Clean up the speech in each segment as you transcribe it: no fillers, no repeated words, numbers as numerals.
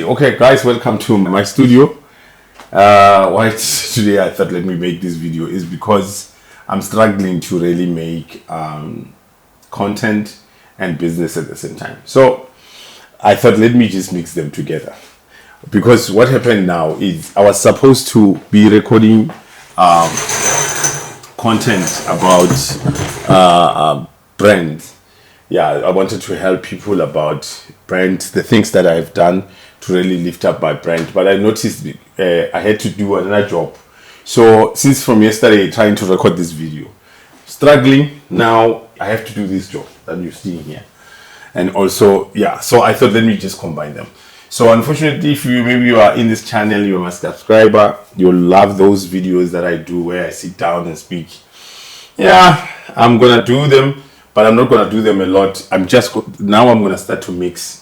Okay, guys, welcome to my studio. Why today I thought let me make this video is because I'm struggling to really make content and business at the same time. So I thought let me just mix them together, because what happened now is I was supposed to be recording content about brands. Yeah, I wanted to help people about brands, the things that I've done to really lift up my brand. But I noticed I had to do another job. So since from yesterday trying to record this video, struggling, now I have to do this job that you're seeing here. And also, yeah, so I thought let me just combine them. So unfortunately, if you are in this channel, you're my subscriber, you'll love those videos that I do where I sit down and speak. Yeah, I'm gonna do them, but I'm not gonna do them a lot. I'm gonna start to mix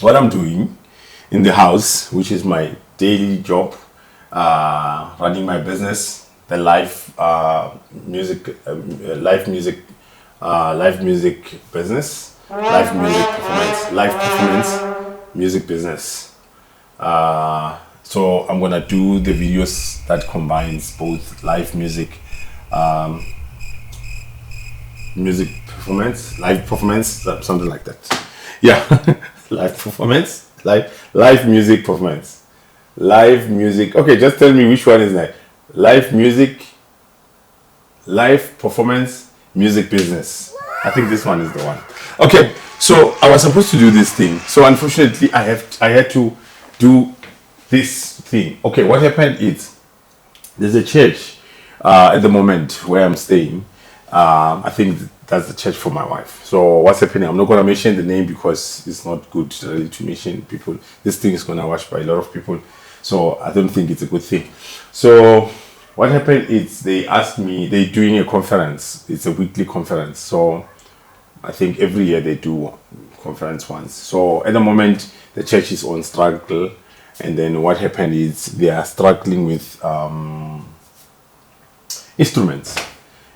what I'm doing in the house, which is my daily job, running my business, the live music business, live performance music business. So I'm gonna do the videos that combines both live music live performance, something like that. Yeah, live music performance, live music. Okay, just tell me which one is that. Live music, live performance, music business. I think this one is the one. Okay, so I was supposed to do this thing. So unfortunately, I had to do this thing. Okay, what happened is there's a church at the moment where I'm staying. I think that's the church for my wife. So what's happening? I'm not going to mention the name because it's not good really to mention people. This thing is going to watch by a lot of people. So I don't think it's a good thing. So what happened is they asked me, they're doing a conference. It's a weekly conference. So I think every year they do conference once. So at the moment, the church is on struggle. And then what happened is they are struggling with instruments.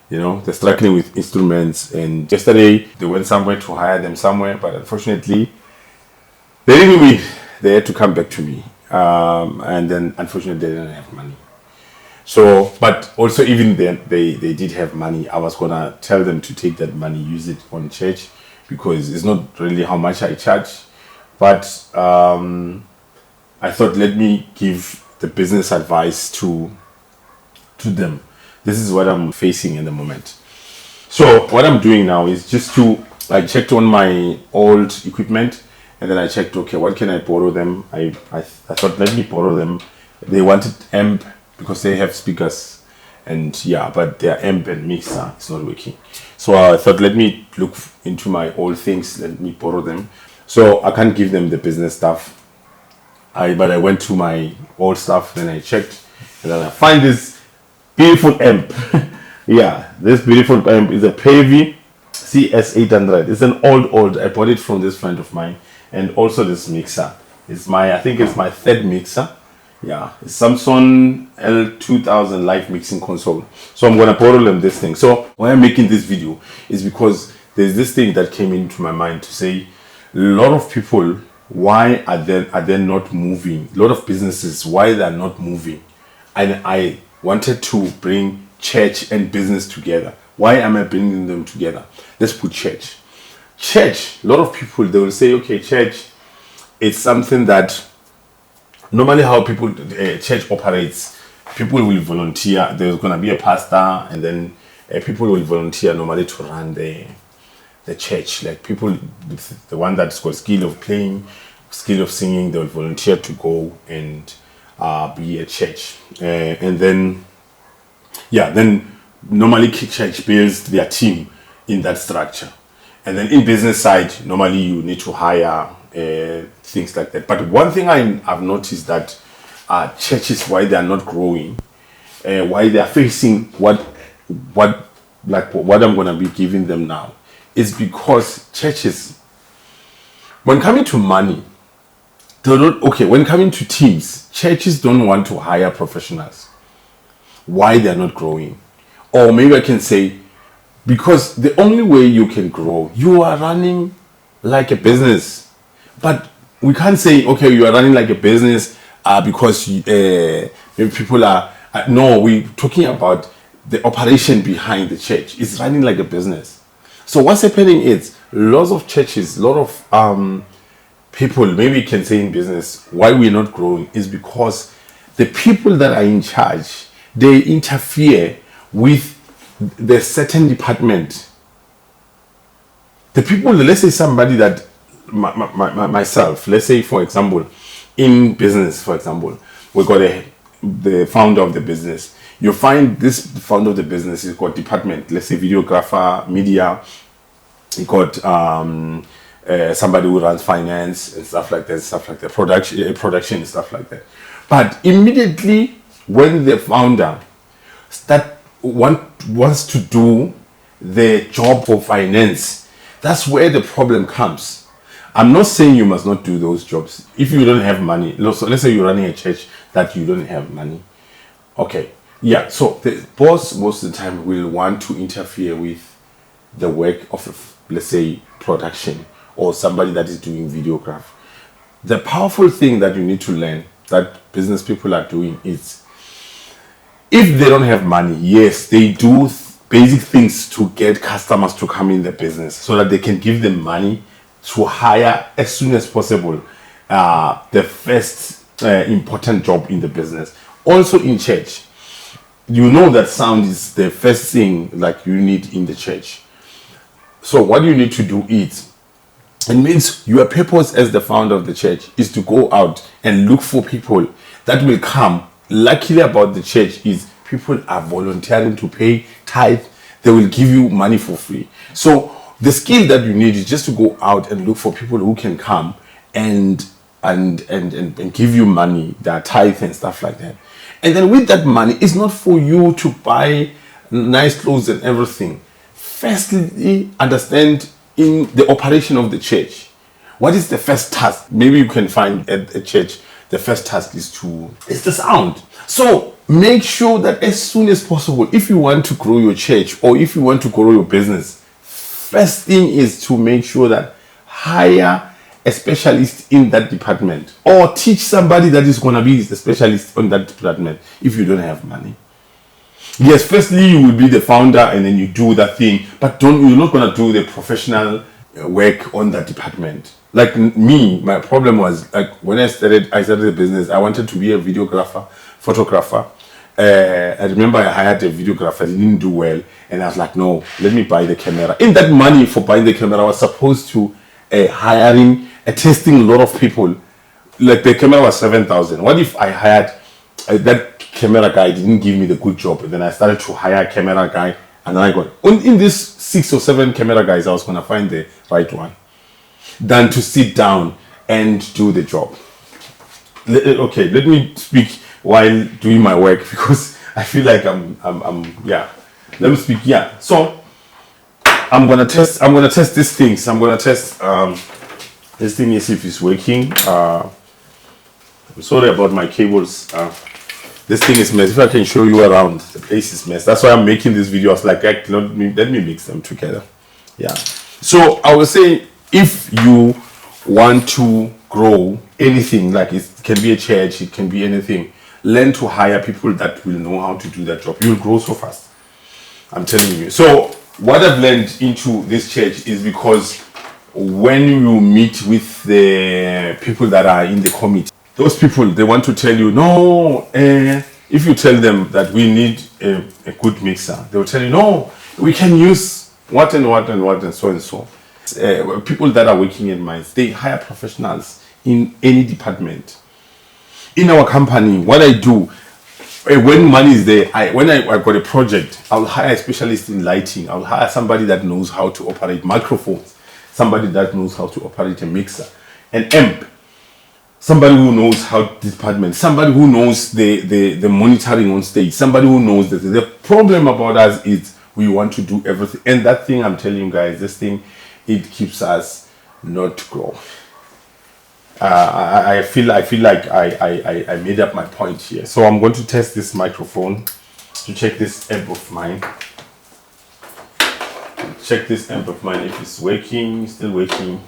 You know, they're struggling with instruments, and yesterday they went somewhere to hire them somewhere, but unfortunately they didn't win. They had to come back to me, and then unfortunately they didn't have money. So, but also even then they did have money. I was gonna tell them to take that money, use it on church, because it's not really how much I charge, but I thought let me give the business advice to them. This is what I'm facing in the moment. So what I'm doing now is I checked on my old equipment, and then I checked, okay, what can I borrow them? I thought let me borrow them. They wanted amp because they have speakers, and yeah, but their amp and mixer is not working. So I thought let me look into my old things, let me borrow them. So I can't give them the business stuff. But I went to my old stuff, then I checked, and then I find this beautiful amp. Yeah, this beautiful amp is a Pavey CS800. It's an old. I bought it from this friend of mine. And also this mixer. I think it's my third mixer. Yeah, it's Samsung L2000 live mixing console. So I'm gonna borrow them this thing. So why I'm making this video is because there's this thing that came into my mind to say, a lot of people, why are they not moving? A lot of businesses, why they're not moving? And I wanted to bring church and business together. Why am I bringing them together? Let's put church. Church, a lot of people, they will say, okay, church, it's something that normally how church operates. People will volunteer. There's going to be a pastor, and then people will volunteer normally to run the church. Like people, the one that's got skill of playing, skill of singing, they will volunteer to go and be a church, and then normally church builds their team in that structure, and then in business side normally you need to hire things like that. But one thing I've noticed that churches, why they are not growing, why they are facing what I'm gonna be giving them now, is because churches, when coming to money, when coming to teams, churches don't want to hire professionals. Why they're not growing? Or maybe I can say, because the only way you can grow, you are running like a business. But we can't say, okay, you are running like a business because maybe people are. No, we're talking about the operation behind the church. It's running like a business. So what's happening is lots of churches, a lot of people, maybe you can say in business, why we're not growing is because the people that are in charge, they interfere with the certain department. The people, let's say somebody that myself, let's say for example, in business, for example, we got the founder of the business. You find this founder of the business is got department, let's say videographer, media, you got somebody who runs finance and stuff like that, production and stuff like that. But immediately when the founder wants to do the job for finance, that's where the problem comes. I'm not saying you must not do those jobs if you don't have money. Let's say you're running a church that you don't have money. Okay, yeah. So the boss most of the time will want to interfere with the work of, let's say, production or somebody that is doing videograph. The powerful thing that you need to learn that business people are doing is, if they don't have money, yes, they do basic things to get customers to come in the business so that they can give them money to hire as soon as possible the first important job in the business. Also in church, you know that sound is the first thing like you need in the church. So what you need to do is, it means your purpose as the founder of the church is to go out and look for people that will come. Luckily about the church is people are volunteering to pay tithe. They will give you money for free. So the skill that you need is just to go out and look for people who can come and give you money, that tithe and stuff like that. And then with that money, it's not for you to buy nice clothes and everything. Firstly, understand in the operation of the church, what is the first task? Maybe you can find at a church, the first task is the sound. So make sure that as soon as possible, if you want to grow your church or if you want to grow your business, first thing is to make sure that hire a specialist in that department or teach somebody that is going to be the specialist on that department if you don't have money. Yes, firstly, you will be the founder and then you do that thing, but you're not going to do the professional work on that department. Like me, my problem was like when I started the business, I wanted to be a videographer, photographer. I remember I hired a videographer, it didn't do well, and I was like, no, let me buy the camera. In that money for buying the camera, I was supposed to testing a lot of people. Like the camera was 7,000. What if I hired that camera guy didn't give me the good job, and then I started to hire a camera guy, and then I got in these 6 or 7 camera guys, I was gonna find the right one, than to sit down and do the job. Okay, let me speak while doing my work because I feel like I'm yeah. Let me speak. Yeah. So I'm gonna test these things. I'm gonna test this thing is if it's working. I'm sorry about my cables. This thing is mess. If I can show you around, the place is mess. That's why I'm making this video. I was like, let me mix them together. Yeah. So I was saying, if you want to grow anything, like it can be a church, it can be anything, learn to hire people that will know how to do that job. You'll grow so fast. I'm telling you. So what I've learned into this church is because when you meet with the people that are in the committee, those people, they want to tell you, no, if you tell them that we need a good mixer, they will tell you, no, we can use what and what and what and so and so. People that are working in mines, they hire professionals in any department. In our company, what I do, when money is there, when I got a project, I'll hire a specialist in lighting. I'll hire somebody that knows how to operate microphones, somebody that knows how to operate a mixer, an amp, somebody who knows how department, somebody who knows the monitoring on stage, somebody who knows that. The problem about us is we want to do everything, and that thing, I'm telling you guys, this thing, it keeps us not grow. I feel like I made up my point here. So I'm going to test this microphone to check this amp of mine. Check this amp of mine if it's working, still working.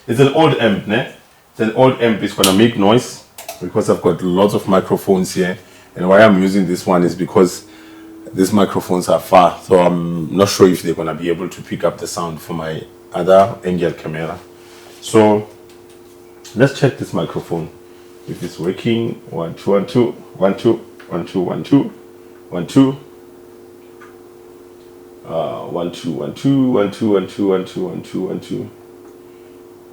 It's an old amp, ne? The old amp is gonna make noise because I've got lots of microphones here, and why I'm using this one is because these microphones are far, so I'm not sure if they're gonna be able to pick up the sound for my other angle camera. So let's check this microphone if it's working. 1 2 1 2 1 2 1 2 1 2 1 2 1 2 1 2 1 2 1 2 1 2 1 2 1 2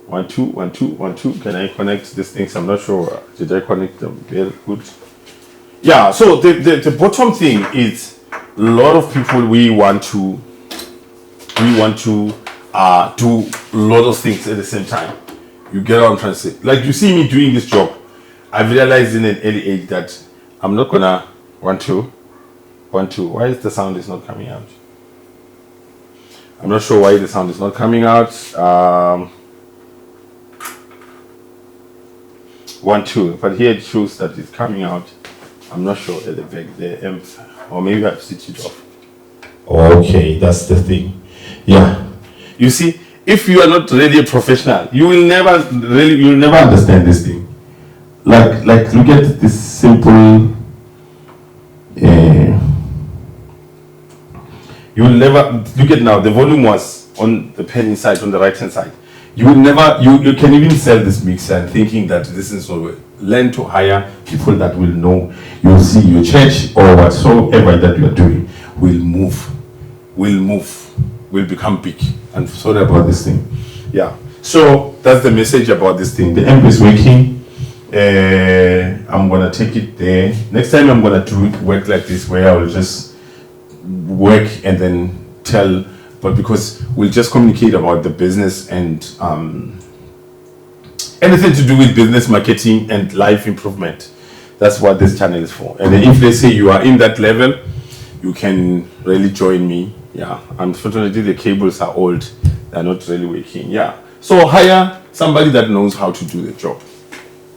1 2 1 2 1 2. Can I connect these things? I'm not sure. Did I connect them? Very good. Yeah, so the bottom thing is a lot of people we want to do a lot of things at the same time. You get what I'm trying to say? Like you see me doing this job, I've realized in an early age that I'm not gonna 1 2 1 2. Why is the sound is not coming out? I'm not sure why the sound is not coming out. 1 2, but here it shows that it's coming out. I'm not sure at the back the amp, or maybe I've switched it off. Okay, that's the thing. Yeah, you see, if you are not really a professional, you will never understand this thing. Like look at this simple. You will never look at now. The volume was on the pen inside on the right hand side. You will never, you can even sell this mixer and thinking that this is so well. Learn to hire people that will know. You'll see your church or whatsoever that you are doing will become big. And sorry about this thing. Yeah. So that's the message about this thing. The amp is working. I'm gonna take it there. Next time I'm gonna do work like this where I will just work and then tell, but because we'll just communicate about the business and anything to do with business marketing and life improvement. That's what this channel is for. And then if they say you are in that level, you can really join me. Yeah, unfortunately the cables are old, they're not really working. Yeah, so hire somebody that knows how to do the job.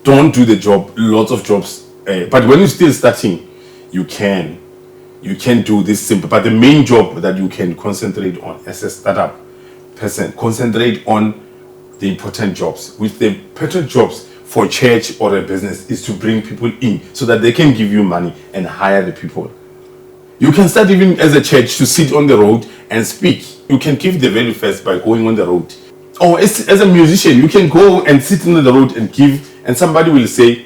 Don't do the job, lots of jobs, but when you're still starting, you can do this simple, but the main job that you can concentrate on as a startup person, concentrate on the important jobs. With the important jobs for a church or a business is to bring people in so that they can give you money and hire the people. You can start even as a church to sit on the road and speak. You can give the value first by going on the road. Or as a musician, you can go and sit on the road and give, and somebody will say,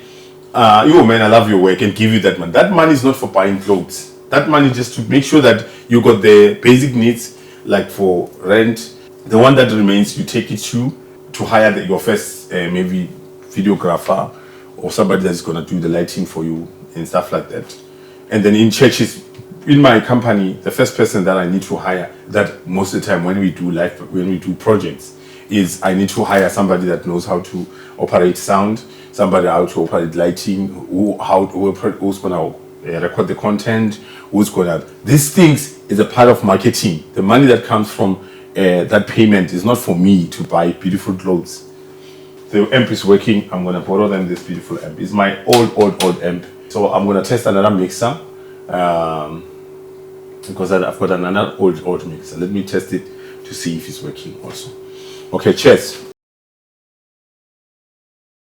yo man, I love your work, and give you that money. That money is not for buying clothes. That money just to make sure that you got the basic needs, like for rent. The one that remains, you take it to hire your first maybe videographer or somebody that's gonna do the lighting for you and stuff like that. And then in churches, in my company, the first person that I need to hire, that most of the time when we do projects, is I need to hire somebody that knows how to operate sound, somebody how to operate lighting, who's gonna record the content, who's gonna. These things is a part of marketing. The money that comes from that payment is not for me to buy beautiful clothes. The amp is working. I'm gonna borrow them this beautiful amp. It's my old amp. So I'm gonna test another mixer because I've got another old mixer. Let me test it to see if it's working also. Okay, cheers.